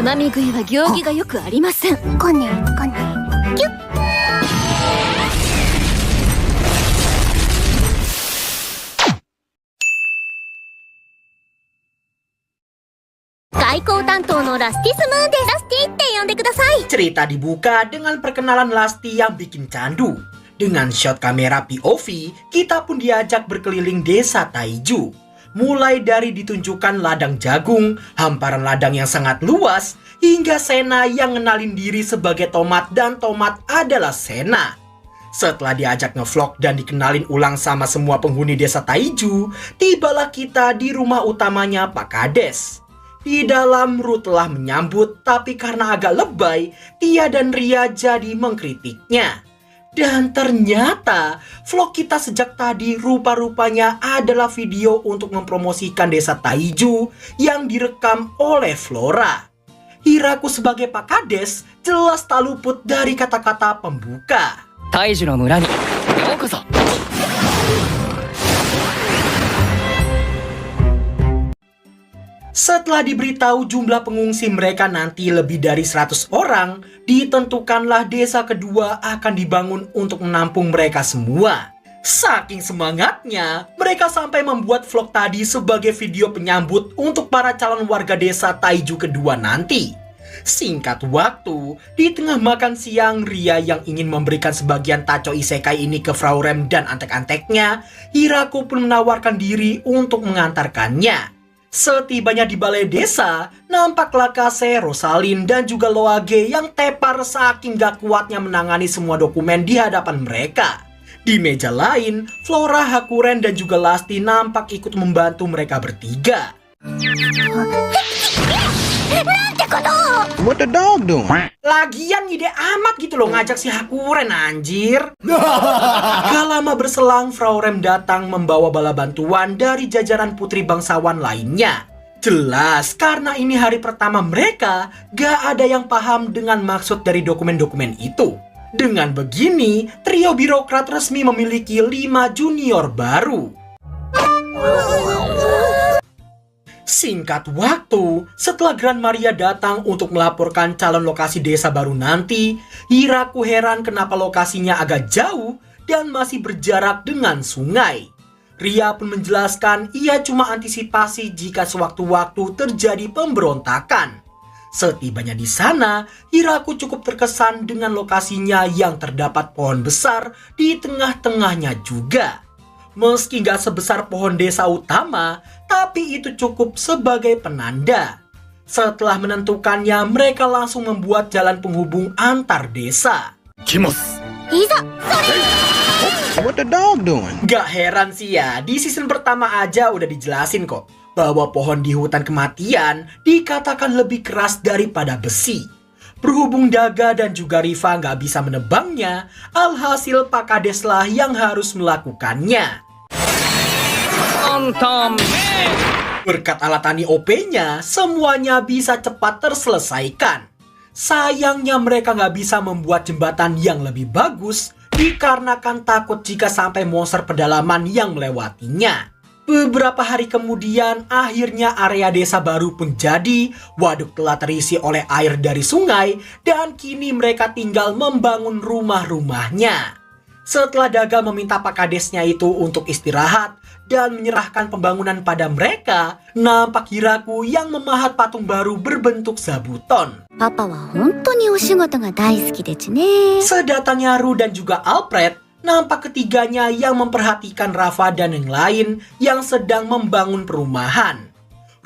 まみ食いは行儀がよくありません。こねこねキュッ。外交担当のラスティスムーンです。ラスティって呼んでください。Cerita dibuka dengan perkenalan Lasti yang bikin candu. Dengan shot kamera POV, kita pun diajak berkeliling desa Taiju. Mulai dari ditunjukkan ladang jagung, hamparan ladang yang sangat luas, hingga Sena yang ngenalin diri sebagai Tomat dan Tomat adalah Sena. Setelah diajak ngevlog dan dikenalin ulang sama semua penghuni desa Taiju, tibalah kita di rumah utamanya Pak Kades. Di dalam Ru telah menyambut, tapi karena agak lebay, Tia dan Ria jadi mengkritiknya. Dan ternyata vlog kita sejak tadi rupa-rupanya adalah video untuk mempromosikan desa Taiju yang direkam oleh Flora. Hiraku sebagai Pak Kades jelas tak luput dari kata-kata pembuka. Taiju no mura ni yokoso. Setelah diberitahu jumlah pengungsi mereka nanti lebih dari 100 orang, ditentukanlah desa kedua akan dibangun untuk menampung mereka semua. Saking semangatnya, mereka sampai membuat vlog tadi sebagai video penyambut untuk para calon warga desa Taiju kedua nanti. Singkat waktu, di tengah makan siang, Ria yang ingin memberikan sebagian taco isekai ini ke Frau Rem dan antek-anteknya, Hiraku pun menawarkan diri untuk mengantarkannya. Setibanya di balai desa, nampaklah Kase, Rosalin, dan juga Loage yang tepar saking gak kuatnya menangani semua dokumen di hadapan mereka. Di meja lain, Flora, Hakuren, dan juga Lasti nampak ikut membantu mereka bertiga. What the dog doing? Lagian ide amat gitu loh ngajak si Hakuren anjir. Gak lama berselang, Frau Rem datang membawa bala bantuan dari jajaran putri bangsawan lainnya. Jelas karena ini hari pertama mereka, gak ada yang paham dengan maksud dari dokumen-dokumen itu. Dengan begini, trio birokrat resmi memiliki 5 junior baru. Singkat waktu, setelah Gran Maria datang untuk melaporkan calon lokasi desa baru nanti, Hiraku heran kenapa lokasinya agak jauh dan masih berjarak dengan sungai. Ria pun menjelaskan ia cuma antisipasi jika sewaktu-waktu terjadi pemberontakan. Setibanya di sana, Hiraku cukup terkesan dengan lokasinya yang terdapat pohon besar di tengah-tengahnya juga. Meski gak sebesar pohon desa utama, tapi itu cukup sebagai penanda. Setelah menentukannya, mereka langsung membuat jalan penghubung antar desa. Kimos. Iza, What the dog doing? Gak heran sih ya, di season pertama aja udah dijelasin kok bahwa pohon di hutan kematian dikatakan lebih keras daripada besi. Berhubung Daga dan juga Riva nggak bisa menebangnya, alhasil Pak Kades lah yang harus melakukannya. Berkat alat tani OP-nya, semuanya bisa cepat terselesaikan. Sayangnya mereka nggak bisa membuat jembatan yang lebih bagus, dikarenakan takut jika sampai monster pedalaman yang melewatinya. Beberapa hari kemudian, akhirnya area desa baru pun jadi. Waduk telah terisi oleh air dari sungai, dan kini mereka tinggal membangun rumah-rumahnya. Setelah Daga meminta Pak Kadesnya itu untuk istirahat dan menyerahkan pembangunan pada mereka, nampak Hiraku yang memahat patung baru berbentuk zabuton. Papa wa hontou ni oshigoto ga daisuki desu ne. Sedatangnya Ru dan juga Alfred, nampak ketiganya yang memperhatikan Rafa dan yang lain yang sedang membangun perumahan.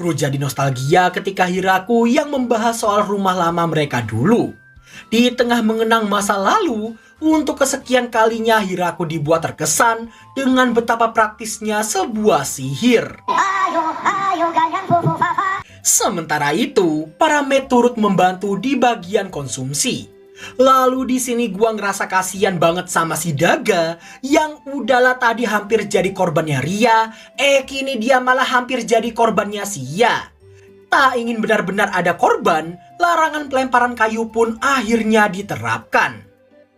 Ru jadi nostalgia ketika Hiraku yang membahas soal rumah lama mereka dulu. Di tengah mengenang masa lalu, untuk kesekian kalinya Hiraku dibuat terkesan dengan betapa praktisnya sebuah sihir. Sementara itu, para maid turut membantu di bagian konsumsi. Lalu di sini gua ngerasa kasihan banget sama si Daga yang udahlah tadi hampir jadi korbannya Ria, kini dia malah hampir jadi korbannya Sia. Tak ingin benar-benar ada korban, larangan pelemparan kayu pun akhirnya diterapkan.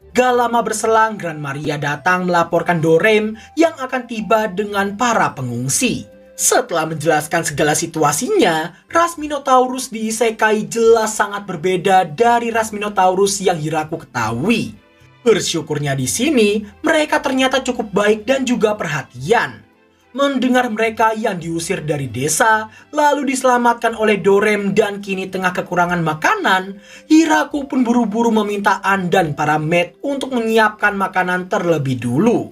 Gak lama berselang, Gran Maria datang melaporkan Dorem yang akan tiba dengan para pengungsi. Setelah menjelaskan segala situasinya, ras Minotaurus di Isekai jelas sangat berbeda dari ras Minotaurus yang Hiraku ketahui. Bersyukurnya di sini, mereka ternyata cukup baik dan juga perhatian. Mendengar mereka yang diusir dari desa, lalu diselamatkan oleh Dorem dan kini tengah kekurangan makanan, Hiraku pun buru-buru meminta An dan para maid untuk menyiapkan makanan terlebih dulu.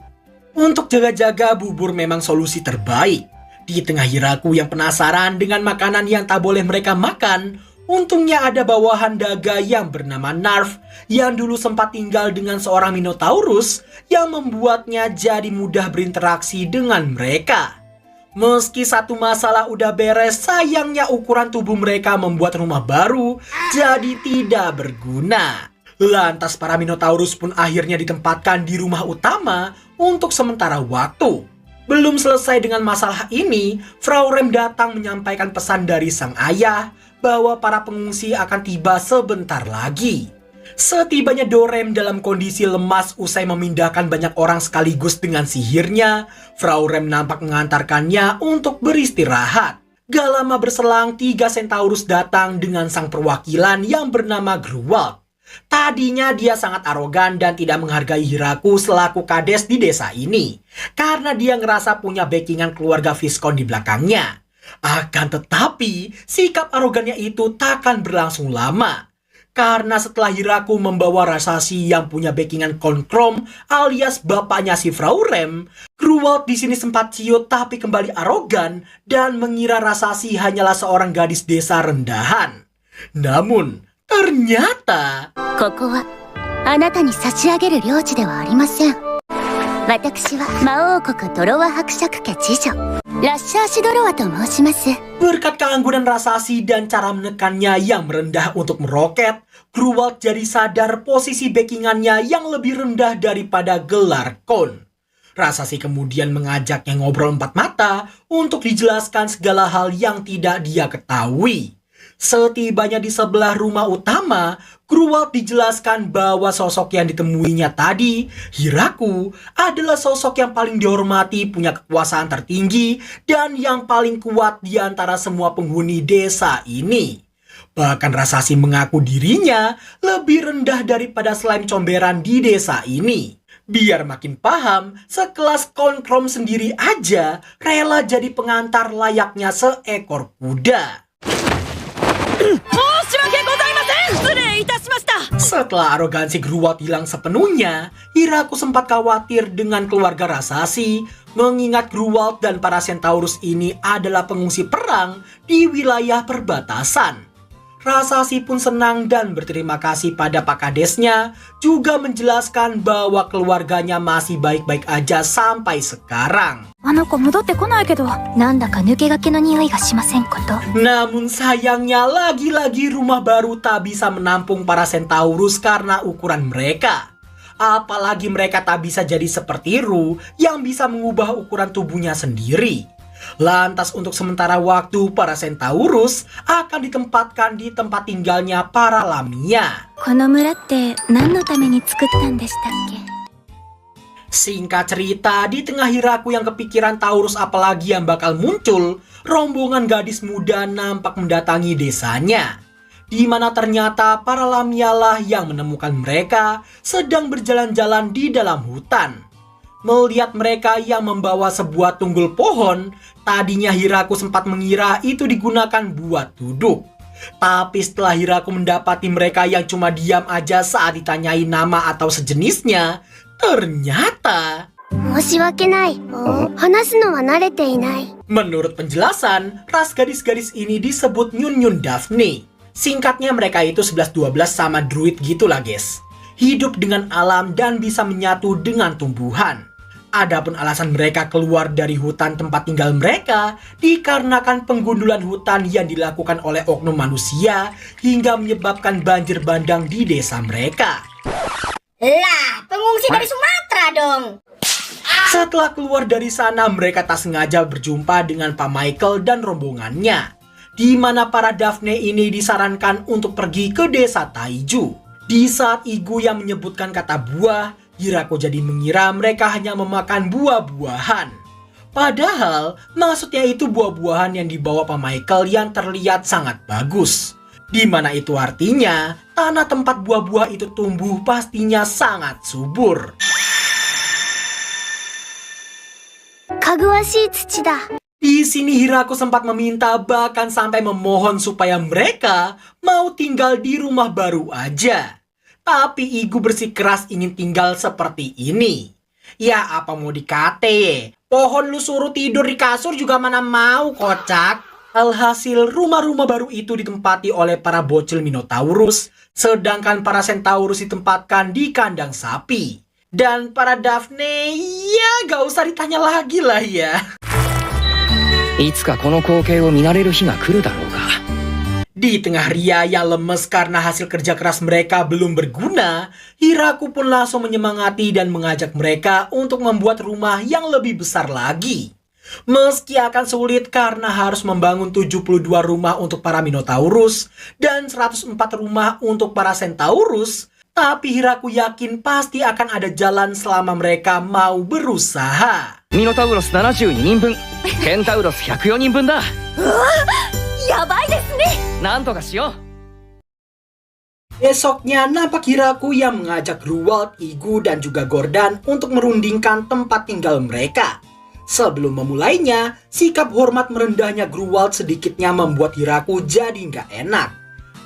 Untuk jaga-jaga bubur memang solusi terbaik. Di tengah Hiraku yang penasaran dengan makanan yang tak boleh mereka makan, untungnya ada bawahan daga yang bernama Narf yang dulu sempat tinggal dengan seorang Minotaurus yang membuatnya jadi mudah berinteraksi dengan mereka. Meski satu masalah udah beres, sayangnya ukuran tubuh mereka membuat rumah baru jadi tidak berguna. Lantas para Minotaurus pun akhirnya ditempatkan di rumah utama untuk sementara waktu. Belum selesai dengan masalah ini, Frau Rem datang menyampaikan pesan dari sang ayah bahwa para pengungsi akan tiba sebentar lagi. Setibanya Dorem dalam kondisi lemas usai memindahkan banyak orang sekaligus dengan sihirnya, Frau Rem nampak mengantarkannya untuk beristirahat. Gak lama berselang, 3 Centaurus datang dengan sang perwakilan yang bernama Gruwald. Tadinya dia sangat arogan dan tidak menghargai Hiraku selaku kades di desa ini, karena dia ngerasa punya backingan keluarga Viscount di belakangnya. Akan tetapi, sikap arogannya itu takkan berlangsung lama. Karena setelah Hiraku membawa Rasashi yang punya backingan Konkrom alias bapaknya si Frau Rem, Gruwald di sini sempat ciut tapi kembali arogan dan mengira Rasashi hanyalah seorang gadis desa rendahan. Namun, ternyata ここはあなたに差し上げる領地ではありません。私は魔王国ドロワ伯爵家次女ラッシャーシドロワと申します。 berkat keanggunan Rasashi dan cara menekannya yang merendah untuk meroket, Gruwald jadi sadar posisi backingannya yang lebih rendah daripada gelar Kon. Rasashi kemudian mengajaknya ngobrol 4 mata untuk dijelaskan segala hal yang tidak dia ketahui. Setibanya di sebelah rumah utama, Gruwald dijelaskan bahwa sosok yang ditemuinya tadi, Hiraku, adalah sosok yang paling dihormati, punya kekuasaan tertinggi, dan yang paling kuat di antara semua penghuni desa ini. Bahkan Rasashi mengaku dirinya lebih rendah daripada slime comberan di desa ini. Biar makin paham, sekelas Konkrom sendiri aja rela jadi pengantar layaknya seekor kuda. Setelah arogansi Gruwald hilang sepenuhnya, Hiraku sempat khawatir dengan keluarga Rasashi, mengingat Gruwald dan para Centaurus ini adalah pengungsi perang di wilayah perbatasan. Rasashi pun senang dan berterima kasih pada Pak Kadesnya, juga menjelaskan bahwa keluarganya masih baik-baik aja sampai sekarang. あの子戻ってこないけど、なんだか抜け駆けの匂いがしませんこと。 Namun sayangnya lagi-lagi rumah baru tak bisa menampung para Centaurus karena ukuran mereka. Apalagi mereka tak bisa jadi seperti Ru yang bisa mengubah ukuran tubuhnya sendiri. Lantas untuk sementara waktu para Centaurus akan ditempatkan di tempat tinggalnya para Lamia. この村って何のために作ったんでしたっけ？ Singkat cerita, di tengah Hiraku yang kepikiran Taurus apalagi yang bakal muncul, rombongan gadis muda nampak mendatangi desanya. Di mana ternyata para Lamialah yang menemukan mereka sedang berjalan-jalan di dalam hutan. Melihat mereka yang membawa sebuah tunggul pohon, tadinya Hiraku sempat mengira itu digunakan buat duduk. Tapi setelah Hiraku mendapati mereka yang cuma diam aja saat ditanyai nama atau sejenisnya, ternyata 申し訳ない。話すのは慣れていない。 menurut penjelasan, ras gadis-gadis ini disebut Nyun-Nyun Daphne. Singkatnya mereka itu 11-12 sama druid gitulah guys. Hidup dengan alam dan bisa menyatu dengan tumbuhan. Adapun alasan mereka keluar dari hutan tempat tinggal mereka dikarenakan penggundulan hutan yang dilakukan oleh oknum manusia hingga menyebabkan banjir bandang di desa mereka. Lah, pengungsi dari Sumatera dong. Setelah keluar dari sana, mereka tak sengaja berjumpa dengan Pak Michael dan rombongannya, di mana para Daphne ini disarankan untuk pergi ke desa Taiju. Di saat Igu yang menyebutkan kata buah, Hiraku jadi mengira mereka hanya memakan buah-buahan. Padahal maksudnya itu buah-buahan yang dibawa Pak Michael yang terlihat sangat bagus. Di mana itu artinya tanah tempat buah-buah itu tumbuh pastinya sangat subur. かぐわしい土だ。 Di sini Hiraku sempat meminta bahkan sampai memohon supaya mereka mau tinggal di rumah baru aja. Tapi Igu bersikeras ingin tinggal seperti ini. Ya apa mau dikate, pohon lu suruh tidur di kasur juga mana mau kocak. Alhasil rumah-rumah baru itu ditempati oleh para bocil Minotaurus, sedangkan para Centaurus ditempatkan di kandang sapi. Dan para Daphne, ya gak usah ditanya lagi lah ya. いつかこの光景を見慣れる日が来るだろうか。 Di tengah Ria yang lemes karena hasil kerja keras mereka belum berguna, Hiraku pun langsung menyemangati dan mengajak mereka untuk membuat rumah yang lebih besar lagi. Meski akan sulit karena harus membangun 72 rumah untuk para Minotaurus dan 104 rumah untuk para Centaurus, tapi Hiraku yakin pasti akan ada jalan selama mereka mau berusaha. ミノタウロス72人分、ケンタウロス104人分だ。やばいですね。なんとかしよう。 Esoknya nampak Hiraku yang mengajak Gruwald, Igu, dan juga Gordon untuk merundingkan tempat tinggal mereka. Sebelum memulainya, sikap hormat merendahnya Gruwald sedikitnya membuat Hiraku jadi nggak enak.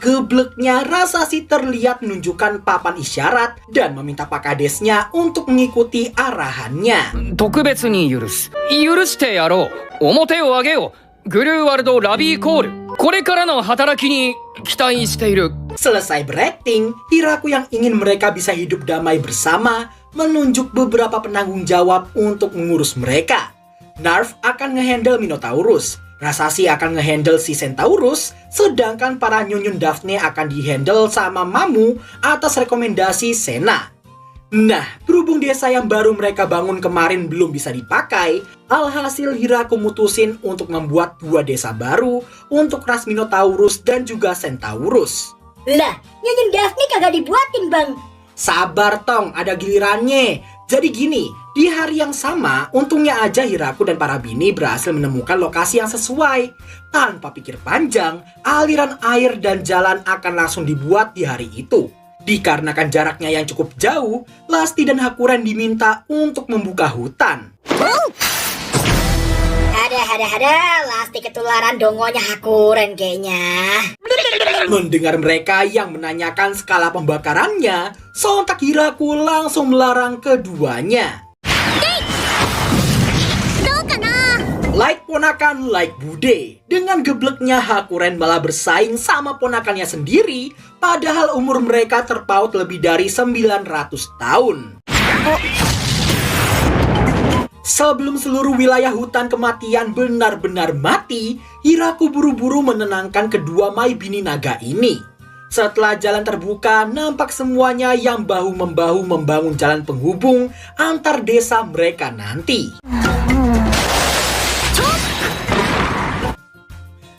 Gebleknya rasa si terlihat menunjukkan papan isyarat dan meminta Pak Kadesnya untuk mengikuti arahannya. 特別に許す。許してやろう。表を上げよう。グルーワルド・ラビーコール。これからの働きに期待している。 Selesai berakting, Hiraku yang ingin mereka bisa hidup damai bersama menunjuk beberapa penanggung jawab untuk mengurus mereka. Narf akan ngehandle Minotaurus, Rasasi akan ngehandle si Centaurus, sedangkan para nyunyun Daphne akan dihandle sama Mamu atas rekomendasi Sena. Nah, berhubung desa yang baru mereka bangun kemarin belum bisa dipakai, alhasil Hiraku mutusin untuk membuat 2 desa baru untuk ras Minotaurus dan juga Centaurus. Lah, nyunyun Daphne kagak dibuatin, Bang. Sabar Tong, ada gilirannya. Jadi gini, di hari yang sama, untungnya aja Hiraku dan para bini berhasil menemukan lokasi yang sesuai. Tanpa pikir panjang, aliran air dan jalan akan langsung dibuat di hari itu. Dikarenakan jaraknya yang cukup jauh, Lasti dan Hakuren diminta untuk membuka hutan. Ada, Lasti ketularan dongonya Hakuren kayaknya. Mendengar mereka yang menanyakan skala pembakarannya, sontak Hiraku langsung melarang keduanya. Like ponakan, like bude. Dengan gebleknya Hakuren malah bersaing sama ponakannya sendiri, padahal umur mereka terpaut lebih dari 900 tahun. Sebelum seluruh wilayah hutan kematian benar-benar mati, Hiraku buru-buru menenangkan kedua Mai Bini Naga ini. Setelah jalan terbuka, nampak semuanya yang bahu-membahu membangun jalan penghubung antar desa mereka nanti.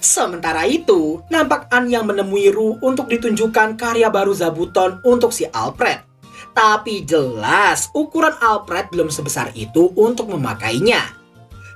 Sementara itu, nampak An yang menemui Ru untuk ditunjukkan karya baru Zabuton untuk si Alfred. Tapi jelas ukuran Alfred belum sebesar itu untuk memakainya.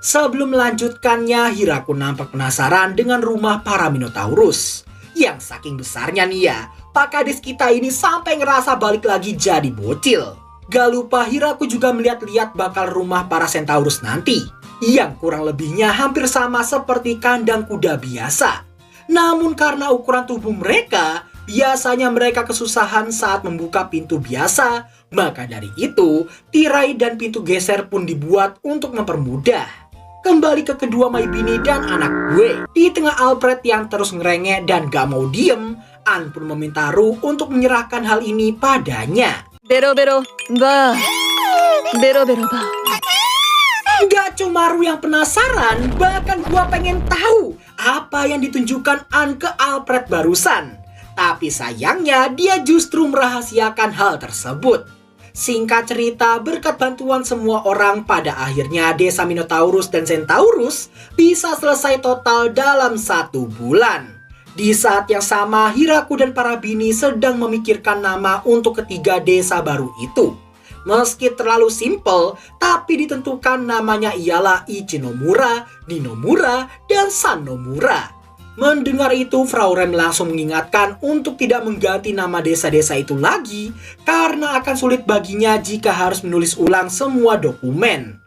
Sebelum melanjutkannya, Hiraku nampak penasaran dengan rumah para Minotaurus. Yang saking besarnya nih ya, Pak Kades kita ini sampai ngerasa balik lagi jadi bocil. Gak lupa Hiraku juga melihat-lihat bakal rumah para Centaurus nanti, yang kurang lebihnya hampir sama seperti kandang kuda biasa. Namun karena ukuran tubuh mereka, biasanya mereka kesusahan saat membuka pintu biasa, maka dari itu, tirai dan pintu geser pun dibuat untuk mempermudah. Kembali ke kedua Mai Bini dan anak gue. Di tengah Alfred yang terus ngerengek dan gak mau diem, An pun meminta Ru untuk menyerahkan hal ini padanya. Bero-bero, ba. Bero-bero, ba. Gak cuma Ru yang penasaran, bahkan gua pengen tahu apa yang ditunjukkan An ke Alfred barusan. Tapi sayangnya dia justru merahasiakan hal tersebut. Singkat cerita, berkat bantuan semua orang, pada akhirnya desa Minotaurus dan Centaurus bisa selesai total dalam 1 bulan. Di saat yang sama, Hiraku dan para bini sedang memikirkan nama untuk ketiga desa baru itu. Meski terlalu simpel, tapi ditentukan namanya ialah Ichinomura, Ninomura, dan Sanomura. Mendengar itu, Frau Rem langsung mengingatkan untuk tidak mengganti nama desa-desa itu lagi karena akan sulit baginya jika harus menulis ulang semua dokumen.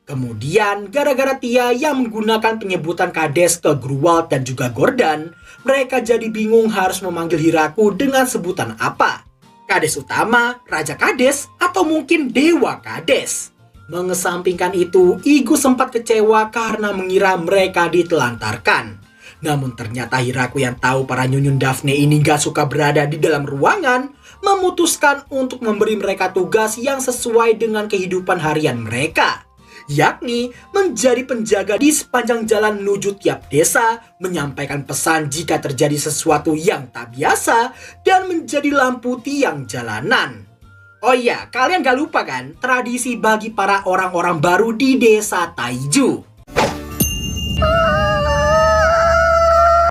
Kemudian, gara-gara Tia yang menggunakan penyebutan Kades ke Gruwald dan juga Gordon, mereka jadi bingung harus memanggil Hiraku dengan sebutan apa. Kades utama, Raja Kades, atau mungkin Dewa Kades. Mengesampingkan itu, Igu sempat kecewa karena mengira mereka ditelantarkan. Namun ternyata Hiraku yang tahu para nyunyun Daphne ini gak suka berada di dalam ruangan, memutuskan untuk memberi mereka tugas yang sesuai dengan kehidupan harian mereka, yakni menjadi penjaga di sepanjang jalan menuju tiap desa, menyampaikan pesan jika terjadi sesuatu yang tak biasa, dan menjadi lampu tiang jalanan. Oh iya, kalian gak lupa kan tradisi bagi para orang-orang baru di desa Taiju.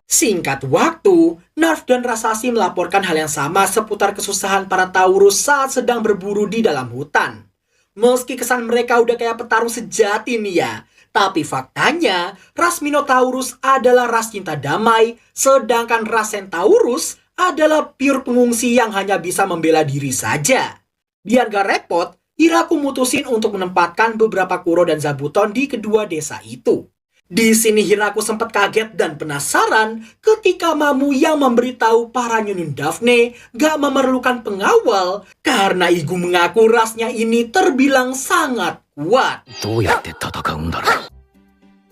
Singkat waktu, Nerf dan Rasashi melaporkan hal yang sama seputar kesusahan para Taurus saat sedang berburu di dalam hutan. Meski kesan mereka udah kayak petarung sejati nih ya, tapi faktanya ras Minotaurus adalah ras cinta damai, sedangkan ras Centaurus adalah pure pengungsi yang hanya bisa membela diri saja. Biar gak repot, Hiraku mutusin untuk menempatkan beberapa Kuro dan Zabuton di kedua desa itu. Di sini Hiraku sempat kaget dan penasaran ketika Mamu yang memberitahu para nyunyun Daphne gak memerlukan pengawal karena Igu mengaku rasnya ini terbilang sangat kuat.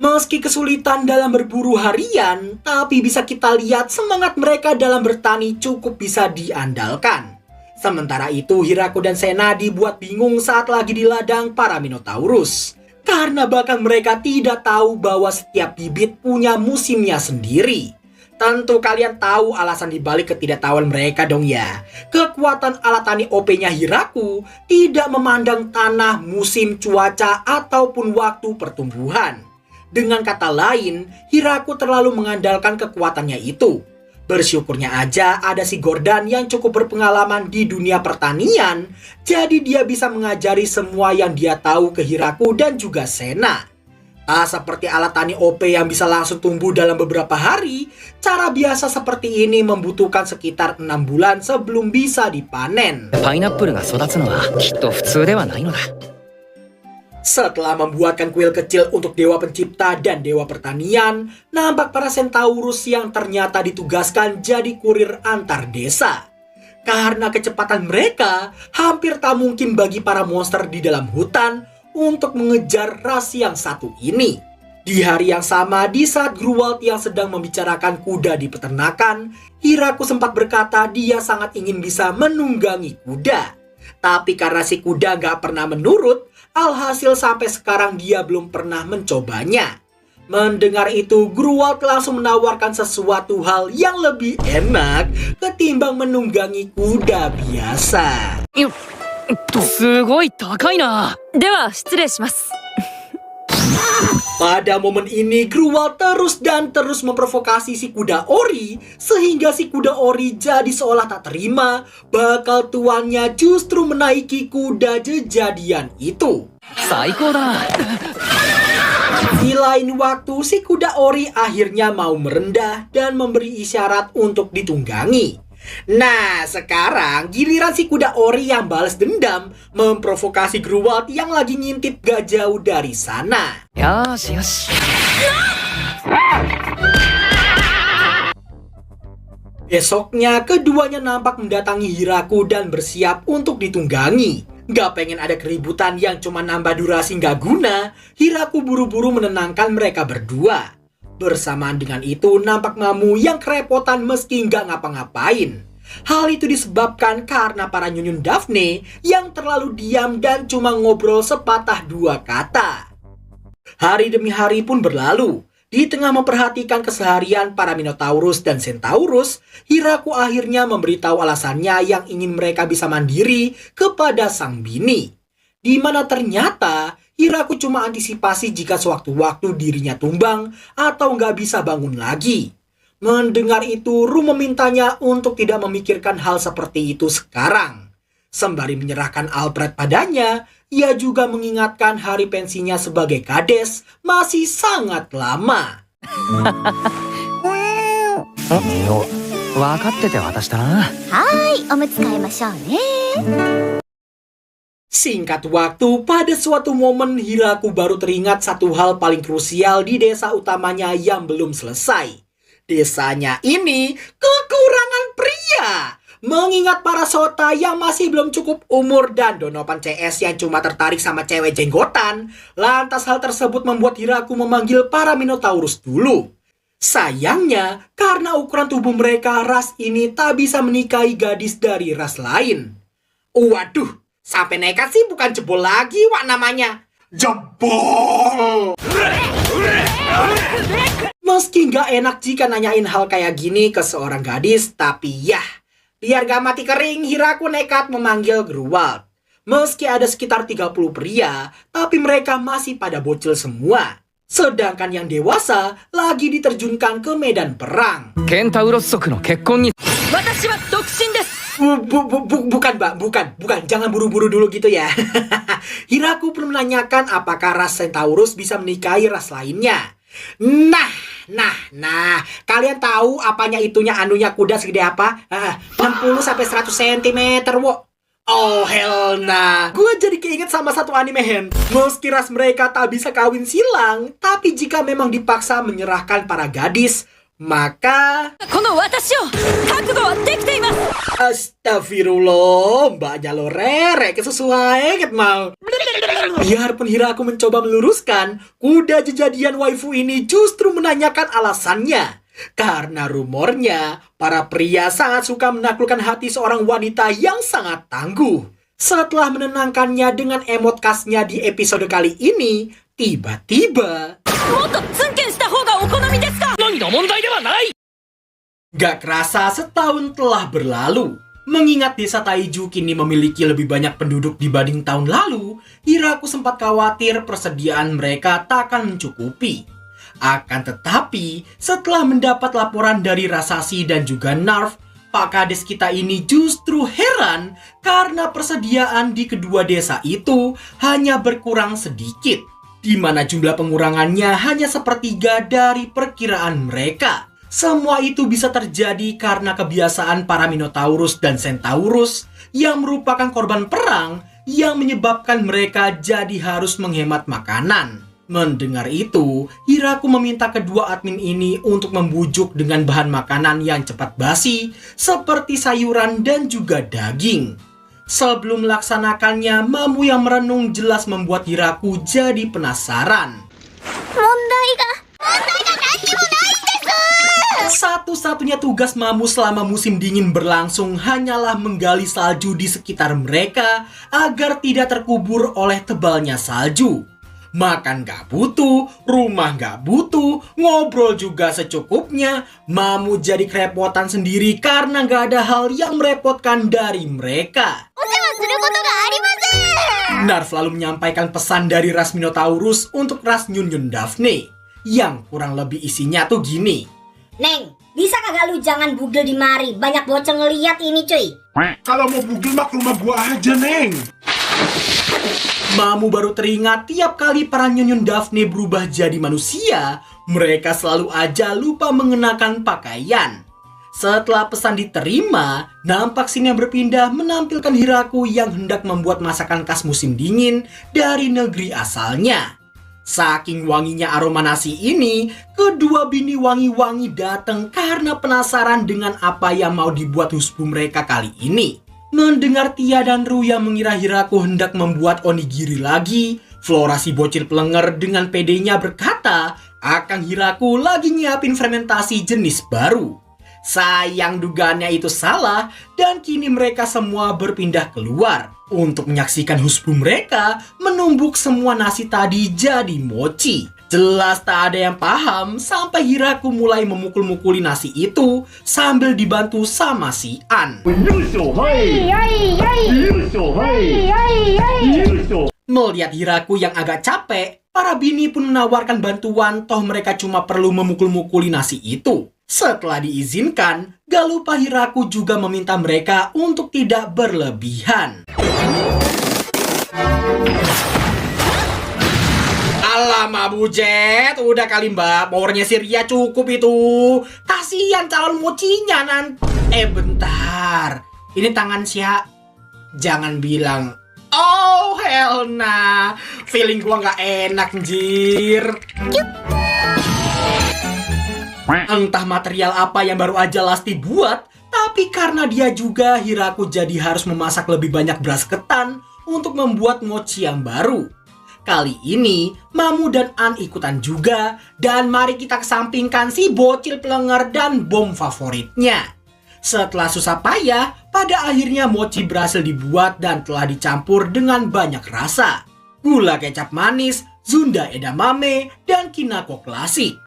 Meski kesulitan dalam berburu harian, tapi bisa kita lihat semangat mereka dalam bertani cukup bisa diandalkan. Sementara itu Hiraku dan Sena dibuat bingung saat lagi di ladang para Minotaurus. Karena bahkan mereka tidak tahu bahwa setiap bibit punya musimnya sendiri. Tentu kalian tahu alasan dibalik ketidaktahuan mereka dong ya. Kekuatan alat tani OP-nya Hiraku tidak memandang tanah, musim, cuaca, ataupun waktu pertumbuhan. Dengan kata lain, Hiraku terlalu mengandalkan kekuatannya itu. Bersyukurnya aja ada si Gordon yang cukup berpengalaman di dunia pertanian, jadi dia bisa mengajari semua yang dia tahu ke Hiraku dan juga Sena. Seperti alat tani OP yang bisa langsung tumbuh dalam beberapa hari, cara biasa seperti ini membutuhkan sekitar 6 bulan sebelum bisa dipanen. Setelah membuatkan kuil kecil untuk Dewa Pencipta dan Dewa Pertanian, nampak para Centaurus yang ternyata ditugaskan jadi kurir antar desa. Karena kecepatan mereka, hampir tak mungkin bagi para monster di dalam hutan untuk mengejar ras yang satu ini. Di hari yang sama, di saat Gruwald yang sedang membicarakan kuda di peternakan, Hiraku sempat berkata dia sangat ingin bisa menunggangi kuda. Tapi karena si kuda gak pernah menurut, alhasil sampai sekarang dia belum pernah mencobanya. Mendengar itu, Gruwald langsung menawarkan sesuatu hal yang lebih enak ketimbang menunggangi kuda biasa. Pada momen ini, Gruwald terus dan terus memprovokasi si kuda Ori, sehingga si kuda Ori jadi seolah tak terima bakal tuannya justru menaiki kuda jejadian itu. Di lain waktu, si kuda Ori akhirnya mau merendah dan memberi isyarat untuk ditunggangi. Nah, sekarang giliran si kuda Ori yang balas dendam memprovokasi Gruwald yang lagi ngintip gak jauh dari sana. Besoknya, keduanya nampak mendatangi Hiraku dan bersiap untuk ditunggangi. Gak pengen ada keributan yang cuma nambah durasi gak guna, Hiraku buru-buru menenangkan mereka berdua. Bersamaan dengan itu, nampak Mamu yang kerepotan meski nggak ngapa-ngapain. Hal itu disebabkan karena para nyunyun Daphne yang terlalu diam dan cuma ngobrol sepatah dua kata. Hari demi hari pun berlalu. Di tengah memperhatikan keseharian para Minotaurus dan Centaurus, Hiraku akhirnya memberitahu alasannya yang ingin mereka bisa mandiri kepada sang bini. Di mana ternyata Hiraku cuma antisipasi jika sewaktu-waktu dirinya tumbang atau nggak bisa bangun lagi. Mendengar itu, Ru memintanya untuk tidak memikirkan hal seperti itu sekarang. Sembari menyerahkan Albrecht padanya, ia juga mengingatkan hari pensinya sebagai kades masih sangat lama. 分かってて渡したな。はいおむつ替えましょうね。 Singkat waktu, pada suatu momen Hiraku baru teringat satu hal paling krusial di desa utamanya yang belum selesai. Desanya ini kekurangan pria. Mengingat para sota yang masih belum cukup umur dan Donovan CS yang cuma tertarik sama cewek jenggotan, lantas hal tersebut membuat Hiraku memanggil para Minotaurus dulu. Sayangnya, karena ukuran tubuh mereka, ras ini tak bisa menikahi gadis dari ras lain. Waduh, sampai nekat sih bukan jebol lagi wak namanya. Jebol! Meski nggak enak jika nanyain hal kayak gini ke seorang gadis, tapi ya, biar gak mati kering, Hiraku nekat memanggil Gruwald. Meski ada sekitar 30 pria, tapi mereka masih pada bocil semua. Sedangkan yang dewasa lagi diterjunkan ke medan perang. ケンタウロス族の結婚に。私は独身です。 Bukan mbak, bukan, jangan buru-buru dulu gitu ya. Hiraku pun menanyakan apakah ras Centaurus bisa menikahi ras lainnya. Nah, kalian tahu apanya itunya anunya kuda segede apa? 60-100 cm, wo. Oh hell nah, gue jadi keinget sama satu anime hen. Meski ras mereka tak bisa kawin silang, tapi jika memang dipaksa menyerahkan para gadis, maka... Astagfirullah, mbaknya lo rere kesesuaian mau. Biarpun Hiraku mencoba meluruskan, kuda jejadian waifu ini justru menanyakan alasannya. Karena rumornya, para pria sangat suka menaklukkan hati seorang wanita yang sangat tangguh. Setelah menenangkannya dengan emot khasnya di episode kali ini, tiba-tiba... Gak kerasa setahun telah berlalu. Mengingat desa Taiju kini memiliki lebih banyak penduduk dibanding tahun lalu, Hiraku sempat khawatir persediaan mereka tak akan mencukupi. Akan tetapi, setelah mendapat laporan dari Rasashi dan juga Narf, Pak Kades kita ini justru heran karena persediaan di kedua desa itu hanya berkurang sedikit, di mana jumlah pengurangannya hanya sepertiga dari perkiraan mereka. Semua itu bisa terjadi karena kebiasaan para Minotaurus dan Centaurus yang merupakan korban perang yang menyebabkan mereka jadi harus menghemat makanan. Mendengar itu, Hiraku meminta kedua admin ini untuk membujuk dengan bahan makanan yang cepat basi, seperti sayuran dan juga daging. Sebelum melaksanakannya, Mamu yang merenung jelas membuat Hiraku jadi penasaran. Satu-satunya tugas Mamu selama musim dingin berlangsung hanyalah menggali salju di sekitar mereka agar tidak terkubur oleh tebalnya salju. Makan gak butuh, rumah gak butuh, ngobrol juga secukupnya. Mamu jadi kerepotan sendiri karena gak ada hal yang merepotkan dari mereka. Narf lalu menyampaikan pesan dari ras Minotaurus untuk ras Nyun Daphne, yang kurang lebih isinya tuh gini. Neng, bisa kagak lu jangan bugil di mari? Banyak bocah ngeliat ini cuy. Kalau mau bugil mah ke rumah gua aja, Neng. Mamu baru teringat tiap kali para Nyun Daphne berubah jadi manusia, mereka selalu aja lupa mengenakan pakaian. Setelah pesan diterima, nampak scene yang berpindah menampilkan Hiraku yang hendak membuat masakan khas musim dingin dari negeri asalnya. Saking wanginya aroma nasi ini, kedua bini wangi-wangi datang karena penasaran dengan apa yang mau dibuat husbu mereka kali ini. Mendengar Tia dan Ru yang mengira Hiraku hendak membuat onigiri lagi, Flora si bocil pelenger dengan pedenya berkata, Akang Hiraku lagi nyiapin fermentasi jenis baru. Sayang dugaannya itu salah dan kini mereka semua berpindah keluar untuk menyaksikan husbu mereka menumbuk semua nasi tadi jadi mochi. Jelas tak ada yang paham sampai Hiraku mulai memukul-mukuli nasi itu sambil dibantu sama si An. Melihat Hiraku yang agak capek, para bini pun menawarkan bantuan toh mereka cuma perlu memukul-mukuli nasi itu. Setelah diizinkan, Galupa Hiraku juga meminta mereka untuk tidak berlebihan. Alamak bujet, udah kali mbak, powernya si Ria cukup itu. Kasihan calon mochinya bentar, ini tangan siapa? Jangan bilang, oh hell nah, feeling gua nggak enak anjir. Entah material apa yang baru aja Lasti buat, tapi karena dia juga, Hiraku jadi harus memasak lebih banyak beras ketan untuk membuat mochi yang baru. Kali ini, Mamu dan An ikutan juga, dan mari kita kesampingkan si bocil pelenger dan bom favoritnya. Setelah susah payah, pada akhirnya mochi berhasil dibuat dan telah dicampur dengan banyak rasa. Gula kecap manis, zunda edamame, dan kinako klasik.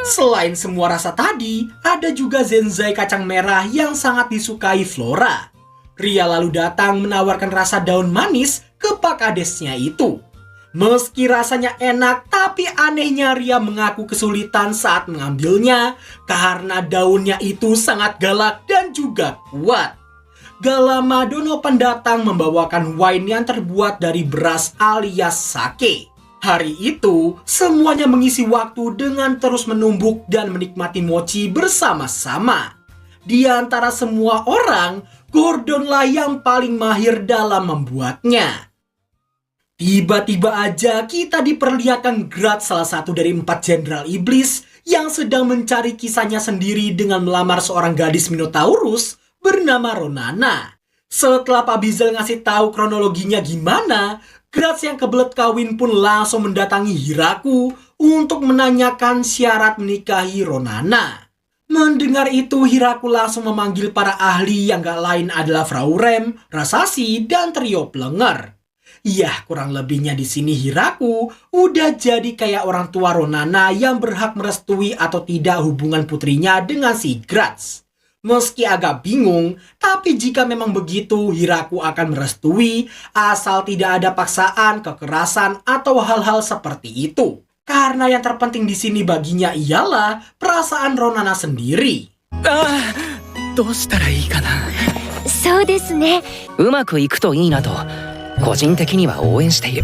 Selain semua rasa tadi, ada juga zenzai kacang merah yang sangat disukai Flora. Ria lalu datang menawarkan rasa daun manis ke Pak Kadesnya itu. Meski rasanya enak, tapi anehnya Ria mengaku kesulitan saat mengambilnya karena daunnya itu sangat galak dan juga kuat. Gak lama Donovan datang membawakan wine yang terbuat dari beras alias sake. Hari itu, semuanya mengisi waktu dengan terus menumbuk dan menikmati mochi bersama-sama. Di antara semua orang, Gordonlah yang paling mahir dalam membuatnya. Tiba-tiba aja kita diperlihatkan Grat, salah satu dari 4 jenderal iblis yang sedang mencari kisahnya sendiri dengan melamar seorang gadis Minotaurus bernama Ronana. Setelah Pak Bizel ngasih tahu kronologinya gimana, Grat yang kebelet kawin pun langsung mendatangi Hiraku untuk menanyakan syarat menikahi Ronana. Mendengar itu, Hiraku langsung memanggil para ahli yang gak lain adalah Frau Rem, Rasashi, dan trio pelenger. Yah, kurang lebihnya di sini Hiraku udah jadi kayak orang tua Ronana yang berhak merestui atau tidak hubungan putrinya dengan si Gratz. Meski agak bingung, tapi jika memang begitu, Hiraku akan merestui asal tidak ada paksaan, kekerasan, atau hal-hal seperti itu. Karena yang terpenting di sini baginya ialah perasaan Ronana sendiri. どうしたらいいかな。そうですね。うまくいくといいなと、個人的には応援している。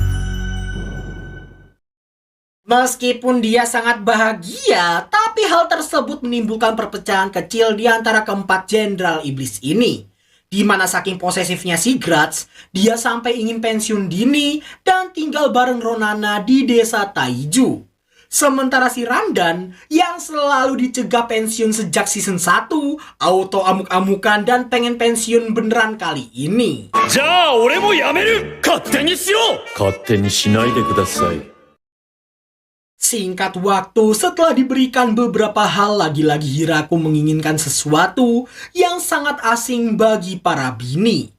Meskipun dia sangat bahagia, tapi hal tersebut menimbulkan perpecahan kecil di antara keempat jenderal iblis ini. Di mana saking posesifnya si Gratz, dia sampai ingin pensiun dini dan tinggal bareng Ronana di desa Taiju. Sementara si Randan yang selalu dicegah pensiun sejak season 1, auto amuk-amukan dan pengen pensiun beneran kali ini. じゃあ俺もやめる。勝手にしろ。勝手にしないでください。 Singkat waktu, setelah diberikan beberapa hal, lagi-lagi Hiraku menginginkan sesuatu yang sangat asing bagi para bini.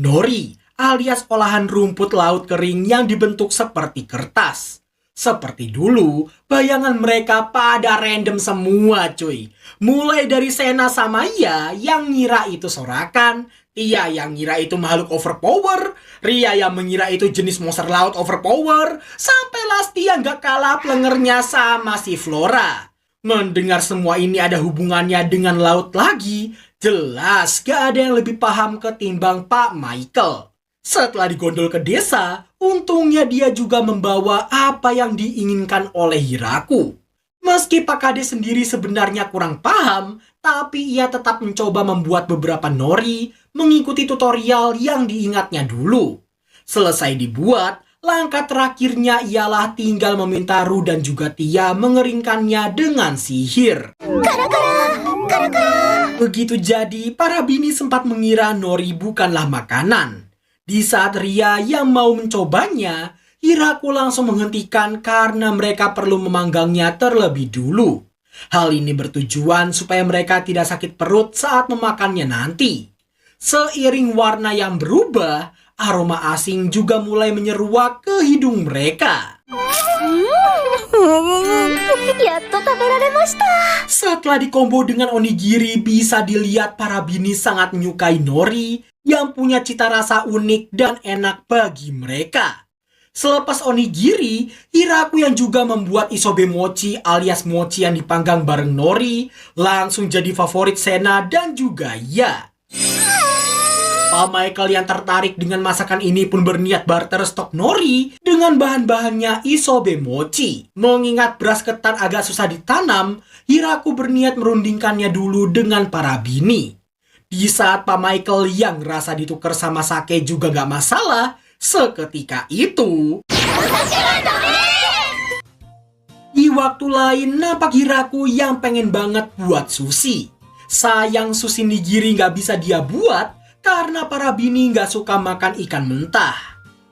Nori, alias olahan rumput laut kering yang dibentuk seperti kertas. Seperti dulu, bayangan mereka pada random semua cuy. Mulai dari Sena sama Ia yang ngira itu sorakan, Tia yang ngira itu makhluk overpower, Ria yang mengira itu jenis monster laut overpower, sampai Lasti yang gak kalah pelengernya sama si Flora. Mendengar semua ini ada hubungannya dengan laut lagi, jelas gak ada yang lebih paham ketimbang Pak Michael. Setelah digondol ke desa, untungnya dia juga membawa apa yang diinginkan oleh Hiraku. Meski Pak Kade sendiri sebenarnya kurang paham, tapi ia tetap mencoba membuat beberapa nori mengikuti tutorial yang diingatnya dulu. Selesai dibuat, langkah terakhirnya ialah tinggal meminta Ru dan juga Tia mengeringkannya dengan sihir. Begitu jadi, para bini sempat mengira nori bukanlah makanan. Di saat Ria yang mau mencobanya, Hiraku langsung menghentikan karena mereka perlu memanggangnya terlebih dulu. Hal ini bertujuan supaya mereka tidak sakit perut saat memakannya nanti. Seiring warna yang berubah, aroma asing juga mulai menyeruak ke hidung mereka. Setelah dikombo dengan onigiri, bisa dilihat para bini sangat menyukai nori yang punya cita rasa unik dan enak bagi mereka. Selepas onigiri, Hiraku yang juga membuat isobe mochi alias mochi yang dipanggang bareng nori langsung jadi favorit Sena dan juga Ya. Pak Michael yang tertarik dengan masakan ini pun berniat barter stok nori dengan bahan-bahannya isobe mochi. Mengingat beras ketan agak susah ditanam, Hiraku berniat merundingkannya dulu dengan para bini. Di saat Pak Michael yang rasa ditukar sama sake juga gak masalah, seketika itu di waktu lain nampak Hiraku yang pengen banget buat sushi. Sayang sushi nigiri gak bisa dia buat karena para bini gak suka makan ikan mentah.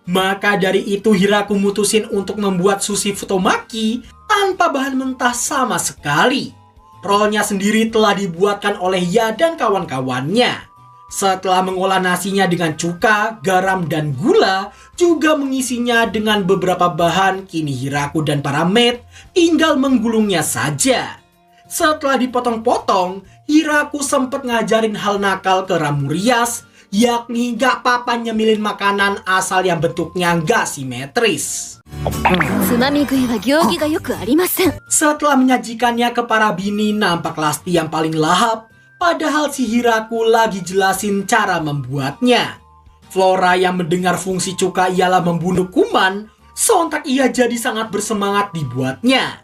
Maka dari itu Hiraku mutusin untuk membuat sushi futomaki tanpa bahan mentah sama sekali. Rollnya sendiri telah dibuatkan oleh Ya dan kawan-kawannya. Setelah mengolah nasinya dengan cuka, garam, dan gula, juga mengisinya dengan beberapa bahan, kini Hiraku dan para maid tinggal menggulungnya saja. Setelah dipotong-potong, Hiraku sempat ngajarin hal nakal ke Ramurias, yakni gak apa-apa nyemilin makanan asal yang bentuknya gak simetris. Setelah menyajikannya ke para bini, nampak Lasti yang paling lahap. Padahal si Hiraku lagi jelasin cara membuatnya. Flora yang mendengar fungsi cuka ialah membunuh kuman, sontak ia jadi sangat bersemangat dibuatnya.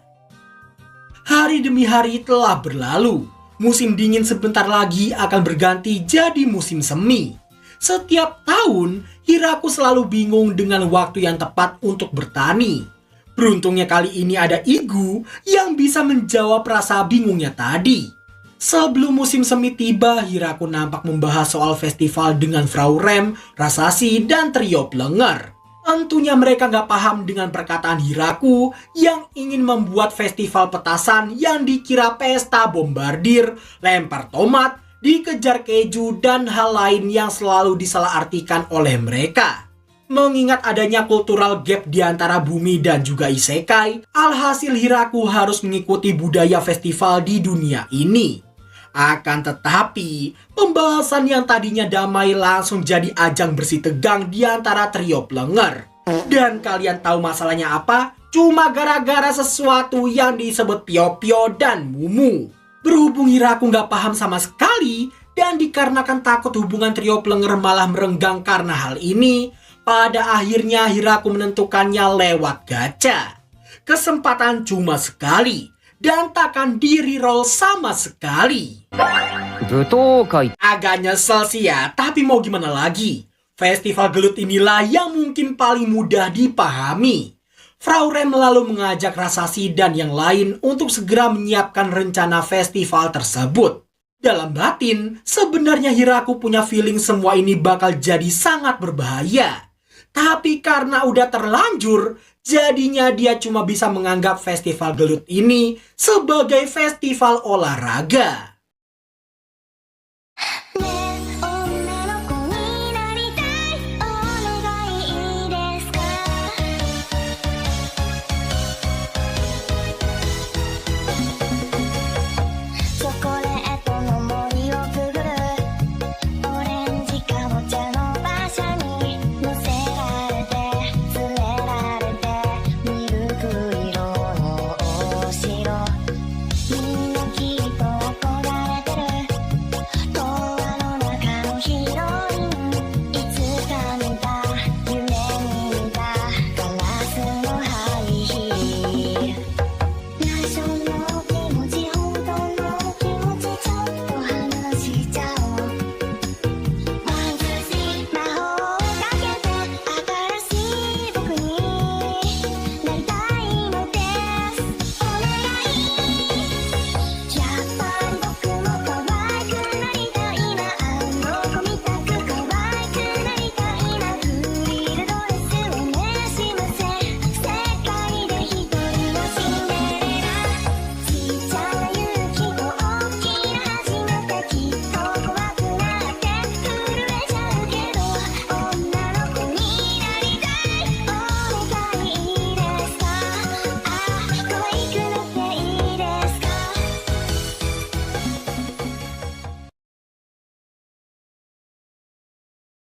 Hari demi hari telah berlalu. Musim dingin sebentar lagi akan berganti jadi musim semi. Setiap tahun, Hiraku selalu bingung dengan waktu yang tepat untuk bertani. Beruntungnya kali ini ada Igu yang bisa menjawab rasa bingungnya tadi. Sebelum musim semi tiba, Hiraku nampak membahas soal festival dengan Frau Rem, Rasashi, dan trio Plenger. Tentunya mereka gak paham dengan perkataan Hiraku yang ingin membuat festival petasan yang dikira pesta bombardir, lempar tomat, dikejar keju, dan hal lain yang selalu disalahartikan oleh mereka. Mengingat adanya cultural gap di antara bumi dan juga isekai, alhasil Hiraku harus mengikuti budaya festival di dunia ini. Akan tetapi, pembahasan yang tadinya damai langsung jadi ajang bersih tegang di antara trio Plenger. Dan kalian tahu masalahnya apa? Cuma gara-gara sesuatu yang disebut Pio-Pio dan Mumu. Berhubung Hiraku gak paham sama sekali, dan dikarenakan takut hubungan trio Plenger malah merenggang karena hal ini, pada akhirnya Hiraku menentukannya lewat gacha. Kesempatan cuma sekali, dan takkan di-reroll sama sekali. Agak nyesel sih ya, tapi mau gimana lagi? Festival gelut inilah yang mungkin paling mudah dipahami. Frau Rem lalu mengajak Rasashi dan yang lain untuk segera menyiapkan rencana festival tersebut. Dalam batin, sebenarnya Hiraku punya feeling semua ini bakal jadi sangat berbahaya. Tapi karena udah terlanjur, jadinya dia cuma bisa menganggap festival gelut ini sebagai festival olahraga.